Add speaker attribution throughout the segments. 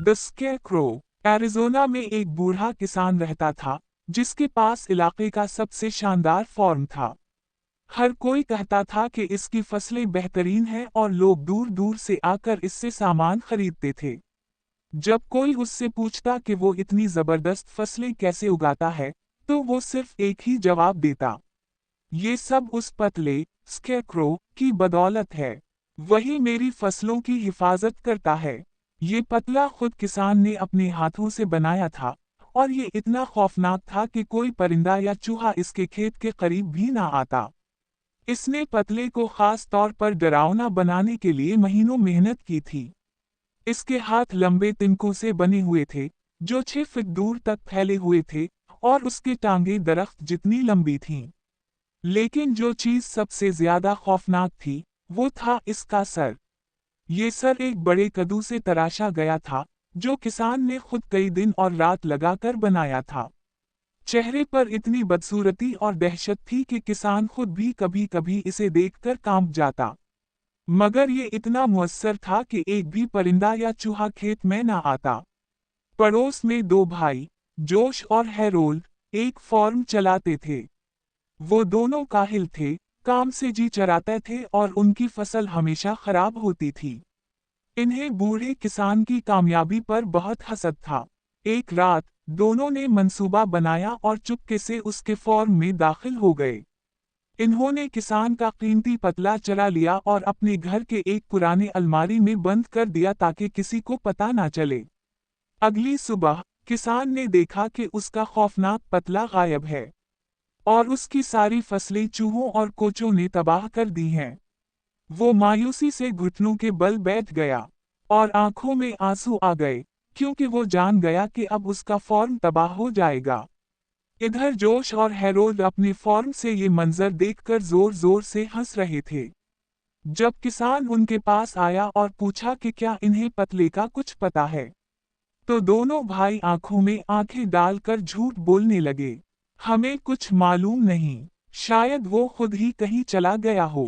Speaker 1: The scarecrow. Arizona में एक बूढ़ा किसान रहता था, जिसके पास इलाके का सबसे शानदार फार्म था। हर कोई कहता था कि इसकी फसलें बेहतरीन हैं और लोग दूर दूर से आकर इससे सामान खरीदते थे। जब कोई उससे पूछता कि वो इतनी जबरदस्त फसलें कैसे उगाता है, तो वो सिर्फ एक ही जवाब देता, ये सब उस पतले स्केरक्रो की बदौलत है। वही मेरी फसलों की हिफाजत करता है। ये पतला खुद किसान ने अपने हाथों से बनाया था, और ये इतना खौफनाक था कि कोई परिंदा या चूहा इसके खेत के करीब भी ना आता। इसने पतले को खास तौर पर डरावना बनाने के लिए महीनों मेहनत की थी। इसके हाथ लंबे तिनकों से बने हुए थे, जो 6 फीट दूर तक फैले हुए थे, और उसकी टांगें दरख्त जितनी लंबी थीं। लेकिन जो चीज सबसे ज्यादा खौफनाक थी, वो था इसका सर। ये सर एक बड़े कद्दू से तराशा गया था, जो किसान ने खुद कई दिन और रात लगाकर बनाया था। चेहरे पर इतनी बदसूरती और दहशत थी कि किसान खुद भी कभी कभी इसे देखकर कांप जाता। मगर ये इतना मुअस्सर था कि एक भी परिंदा या चूहा खेत में ना आता। पड़ोस में 2 भाई, जोश और हैरोल्ड, एक फार्म चलाते थे। वो दोनों काहिल थे, काम से जी चराते थे और उनकी फसल हमेशा खराब होती थी। इन्हें बूढ़े किसान की कामयाबी पर बहुत हसद था। एक रात दोनों ने मंसूबा बनाया और चुपके से उसके फार्म में दाखिल हो गए। इन्होंने किसान का कीमती पतला चरा लिया और अपने घर के एक पुराने अलमारी में बंद कर दिया ताकि किसी को पता ना चले। अगली सुबह किसान ने देखा कि उसका खौफनाक पतला गायब है, और उसकी सारी फसलें चूहों और कोचों ने तबाह कर दी हैं। वो मायूसी से घुटनों के बल बैठ गया, और आंखों में आंसू आ गए, क्योंकि वो जान गया कि अब उसका फार्म तबाह हो जाएगा। इधर जोश और हैरोल्ड अपने फार्म से ये मंजर देखकर जोर जोर से हंस रहे थे। जब किसान उनके पास आया और पूछा कि क्या इन्हें पतले का कुछ पता है, तो दोनों भाई आंखों में आंखें डालकर झूठ बोलने लगे। हमें कुछ मालूम नहीं, शायद वो खुद ही कहीं चला गया हो।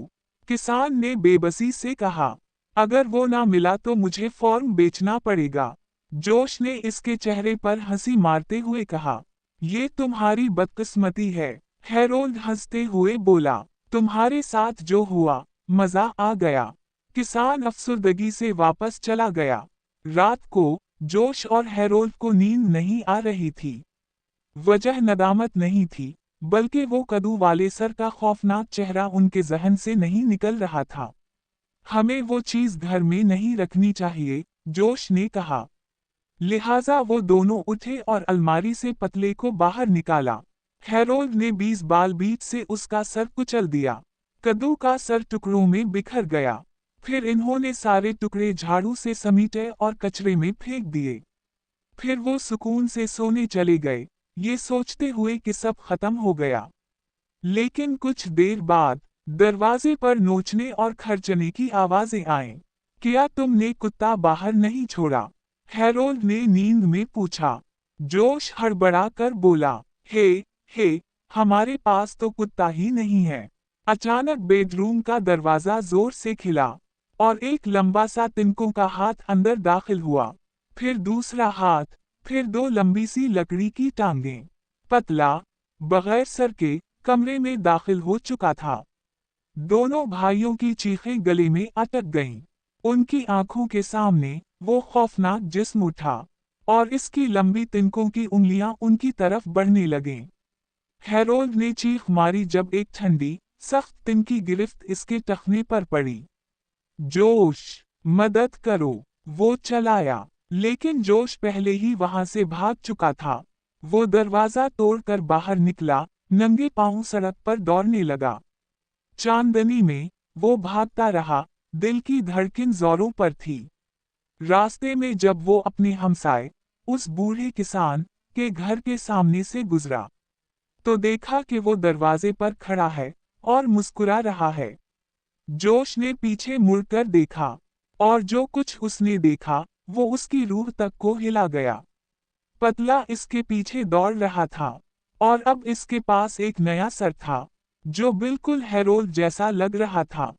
Speaker 1: किसान ने बेबसी से कहा, अगर वो ना मिला तो मुझे फार्म बेचना पड़ेगा। जोश ने इसके चेहरे पर हंसी मारते हुए कहा, ये तुम्हारी बदकिस्मती है। हैरोल्ड हंसते हुए बोला, तुम्हारे साथ जो हुआ, मजा आ गया। किसान अफसुर्दगी से वापस चला गया। रात को जोश और हैरोल्ड को नींद नहीं आ रही थी। वजह नदामत नहीं थी, बल्कि वो कद्दू वाले सर का खौफनाक चेहरा उनके जहन से नहीं निकल रहा था। हमें वो चीज घर में नहीं रखनी चाहिए, जोश ने कहा। लिहाजा वो दोनों उठे और अलमारी से पतले को बाहर निकाला। हैरोल्ड ने 20 बाल बीच से उसका सर कुचल दिया। कद्दू का सर टुकड़ों में बिखर गया। फिर इन्होंने सारे टुकड़े झाड़ू से समीटे और कचरे में फेंक दिए। फिर वो सुकून से सोने चले गए, ये सोचते हुए कि सब खत्म हो गया। लेकिन कुछ देर बाद दरवाजे पर नोचने और खर्चने की आवाजें आईं। क्या तुमने कुत्ता बाहर नहीं छोड़ा? हैरोल्ड ने नींद में पूछा। जोश हड़बड़ा कर बोला, हे, हमारे पास तो कुत्ता ही नहीं है। अचानक बेडरूम का दरवाजा जोर से खिला, और एक लंबा सा तिनकों का हाथ अंदर दाखिल हुआ। फिर दूसरा हाथ, फिर 2 लंबी सी लकड़ी की टांगें। पतला, बगैर सर के, कमरे में दाखिल हो चुका था। दोनों भाइयों की चीखें गले में अटक गईं। उनकी आंखों के सामने वो खौफनाक जिस्म उठा, और इसकी लंबी तिनकों की उंगलियां उनकी तरफ बढ़ने लगीं। हैरोल्ड ने चीख मारी जब एक ठंडी, सख्त तिनकी गिरफ्त इसके टखने पर पड़ी। जोश, मदद करो, वो चिल्लाया। लेकिन जोश पहले ही वहां से भाग चुका था। वो दरवाजा तोड़कर बाहर निकला, नंगे पांव सड़क पर दौड़ने लगा। चांदनी में वो भागता रहा, दिल की धड़कन जोरों पर थी। रास्ते में जब वो अपने हमसाए, उस बूढ़े किसान के घर के सामने से गुजरा, तो देखा कि वो दरवाजे पर खड़ा है और मुस्कुरा रहा है। जोश ने पीछे मुड़कर देखा, और जो कुछ उसने देखा, वो उसकी रूह तक को हिला गया। पतला इसके पीछे दौड़ रहा था, और अब इसके पास एक नया सर था, जो बिल्कुल हैरोल्ड जैसा लग रहा था।